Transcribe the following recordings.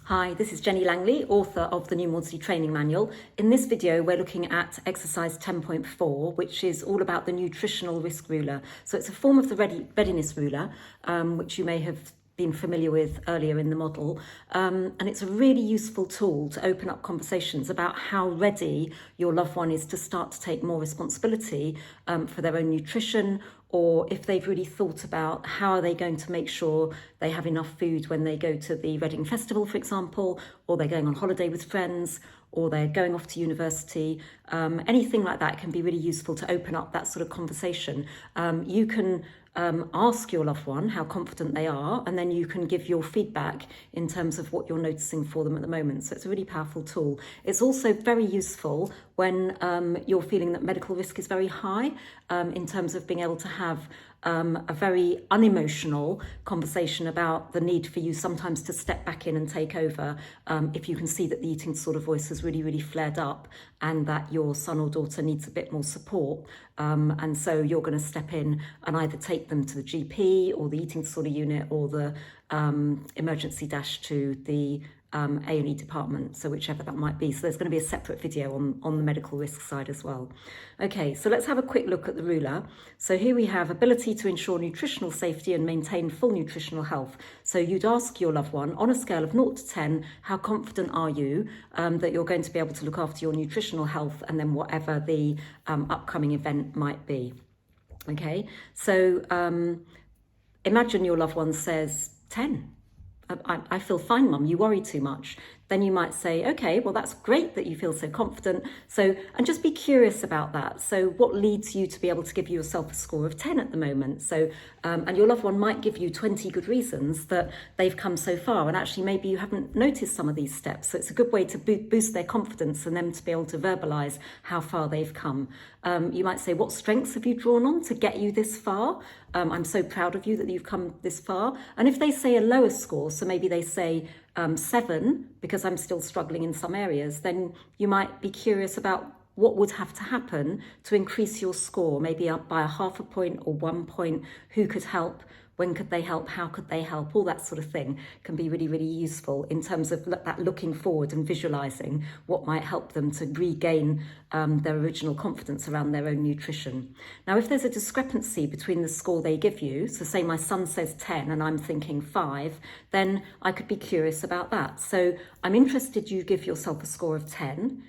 Hi, this is Jenny Langley, author of the new Maudsley training manual. In this video, we're looking at exercise 10.4, which is all about the nutritional risk ruler. So it's a form of the readiness ruler, which you may have been familiar with earlier in the model. And it's a really useful tool to open up conversations about how ready your loved one is to start to take more responsibility for their own nutrition, or if they've really thought about how are they going to make sure they have enough food when they go to the Reading Festival, for example, or they're going on holiday with friends, or they're going off to university. Anything like that can be really useful to open up that sort of conversation. You can ask your loved one how confident they are, and then you can give your feedback in terms of what you're noticing for them at the moment. So it's a really powerful tool. It's also very useful when you're feeling that medical risk is very high, in terms of being able to have a very unemotional conversation about the need for you sometimes to step back in and take over if you can see that the eating disorder voice has really flared up and that your son or daughter needs a bit more support. And so you're going to step in and either take them to the GP or the eating disorder unit or the emergency dash to the A&E department, so whichever that might be. So there's going to be a separate video on the medical risk side as well. Okay, so let's have a quick look at the ruler. So here we have ability to ensure nutritional safety and maintain full nutritional health. So you'd ask your loved one, on a scale of 0 to 10, how confident are you that you're going to be able to look after your nutritional health, and then whatever the upcoming event might be. Okay, so imagine your loved one says 10. I feel fine, Mum, you worry too much. Then you might say, okay, well, that's great that you feel so confident. And just be curious about that. So what leads you to be able to give yourself a score of 10 at the moment? So, and your loved one might give you 20 good reasons that they've come so far. And actually, maybe you haven't noticed some of these steps. So it's a good way to boost their confidence and them to be able to verbalize how far they've come. You might say, what strengths have you drawn on to get you this far? I'm so proud of you that you've come this far. And if they say a lower score, so maybe they say 7, because I'm still struggling in some areas, then you might be curious about what would have to happen to increase your score, maybe up by a half a point or 1 point. Who could help? When could they help? How could they help? All that sort of thing can be really useful in terms of that looking forward and visualizing what might help them to regain their original confidence around their own nutrition. Now, if there's a discrepancy between the score they give you, so say my son says 10 and I'm thinking 5, then I could be curious about that. So I'm interested you give yourself a score of 10.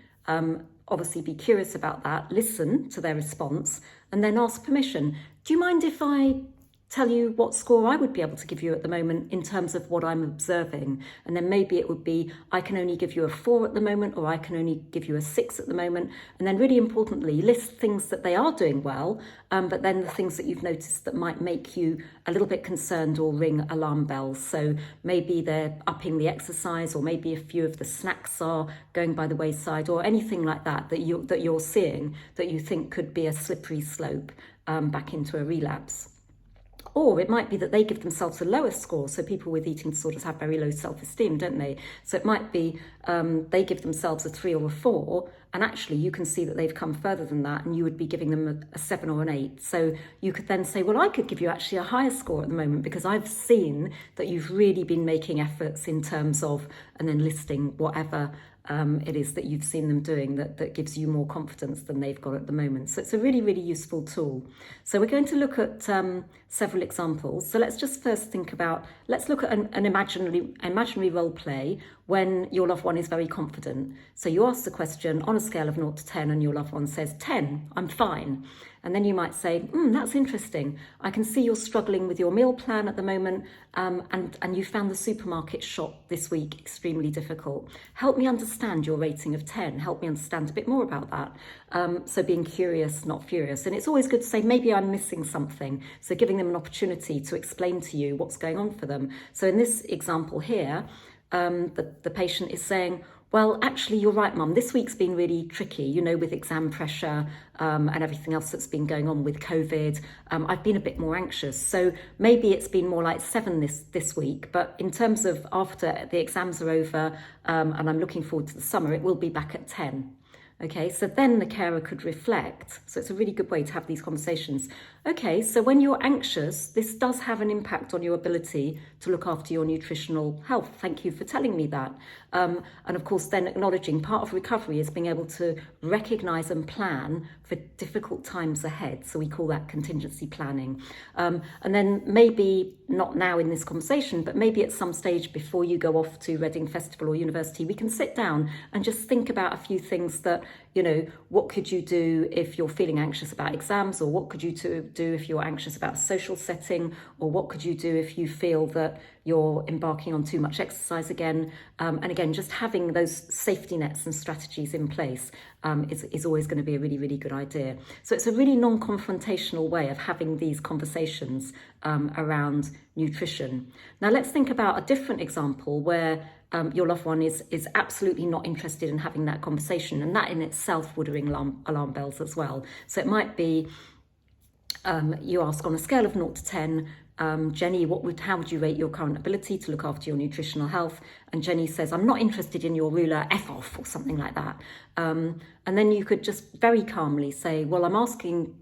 Obviously be curious about that, listen to their response, and then ask permission. Do you mind if I tell you what score I would be able to give you at the moment in terms of what I'm observing? And then maybe it would be, I can only give you a 4 at the moment, or I can only give you a 6 at the moment. And then really importantly, list things that they are doing well, but then the things that you've noticed that might make you a little bit concerned or ring alarm bells. So maybe they're upping the exercise, or maybe a few of the snacks are going by the wayside, or anything like that you're seeing that you think could be a slippery slope back into a relapse. Or it might be that they give themselves a lower score. So people with eating disorders have very low self-esteem, don't they? So it might be they give themselves a 3 or a 4, and actually you can see that they've come further than that, and you would be giving them a 7 or an 8. So you could then say, well, I could give you actually a higher score at the moment because I've seen that you've really been making efforts in terms of, and then listing whatever it is that you've seen them doing that gives you more confidence than they've got at the moment. So it's a really useful tool. So we're going to look at several examples. So let's just first let's look at an imaginary role play when your loved one is very confident. So you ask the question on a scale of 0 to 10, and your loved one says 10, I'm fine. And then you might say, that's interesting. I can see you're struggling with your meal plan at the moment, and you found the supermarket shop this week extremely difficult. Help me understand your rating of 10. Help me understand a bit more about that. So being curious, not furious. And it's always good to say, maybe I'm missing something. So giving them an opportunity to explain to you what's going on for them. So in this example here, the patient is saying, well, actually, you're right, Mum. This week's been really tricky, with exam pressure and everything else that's been going on with COVID. I've been a bit more anxious. So maybe it's been more like 7 this week. But in terms of after the exams are over and I'm looking forward to the summer, it will be back at 10. Okay, so then the carer could reflect. So it's a really good way to have these conversations. Okay, so when you're anxious, this does have an impact on your ability to look after your nutritional health. Thank you for telling me that. And of course, then acknowledging part of recovery is being able to recognise and plan for difficult times ahead. So we call that contingency planning. And then maybe not now in this conversation, but maybe at some stage before you go off to Reading Festival or university, we can sit down and just think about a few things that, what could you do if you're feeling anxious about exams, or what could you do if you're anxious about a social setting, or what could you do if you feel that you're embarking on too much exercise again. And again, just having those safety nets and strategies in place is always going to be a really, really good idea. So it's a really non-confrontational way of having these conversations around nutrition. Now let's think about a different example where your loved one is absolutely not interested in having that conversation, and that in itself would ring alarm bells as well. So it might be you ask on a scale of 0 to 10, Jenny, how would you rate your current ability to look after your nutritional health? And Jenny says, I'm not interested in your ruler, F off, or something like that. And then you could just very calmly say, well, I'm asking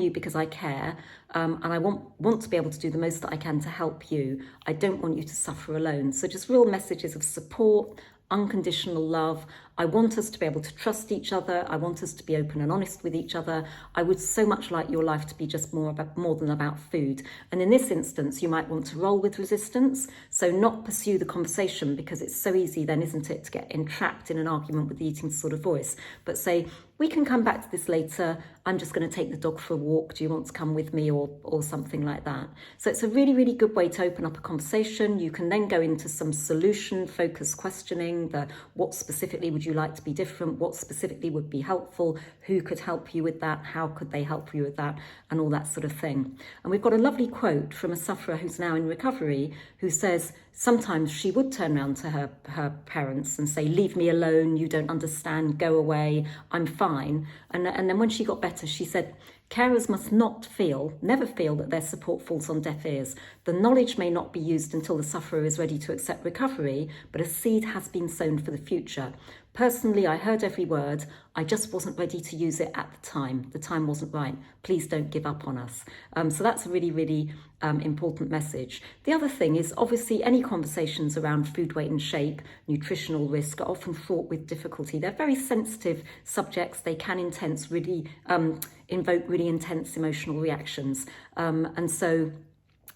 you because I care, and I want to be able to do the most that I can to help you. I don't want you to suffer alone. So just real messages of support, unconditional love. I want us to be able to trust each other. I want us to be open and honest with each other. I would so much like your life to be just more than about food. And in this instance, you might want to roll with resistance. So not pursue the conversation, because it's so easy then, isn't it, to get entrapped in an argument with the eating disorder voice. But say, we can come back to this later. I'm just going to take the dog for a walk. Do you want to come with me, or something like that? So it's a really, really good way to open up a conversation. You can then go into some solution-focused questioning. What specifically would you like to be different? What specifically would be helpful? Who could help you with that? How could they help you with that? And all that sort of thing. And we've got a lovely quote from a sufferer who's now in recovery, who says sometimes she would turn around to her parents and say, leave me alone, you don't understand, go away, I'm fine. And then when she got better, she said, carers must never feel that their support falls on deaf ears. The knowledge may not be used until the sufferer is ready to accept recovery, but a seed has been sown for the future. Personally, I heard every word. I just wasn't ready to use it at the time. The time wasn't right. Please don't give up on us. So that's a really, really important message. The other thing is, obviously, any conversations around food, weight and shape, nutritional risk are often fraught with difficulty. They're very sensitive subjects. They can invoke really intense emotional reactions. And so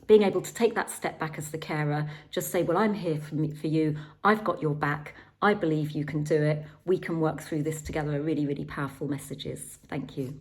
being able to take that step back as the carer, just say, well, I'm here for you. I've got your back. I believe you can do it. We can work through this together. Are really, really powerful messages. Thank you.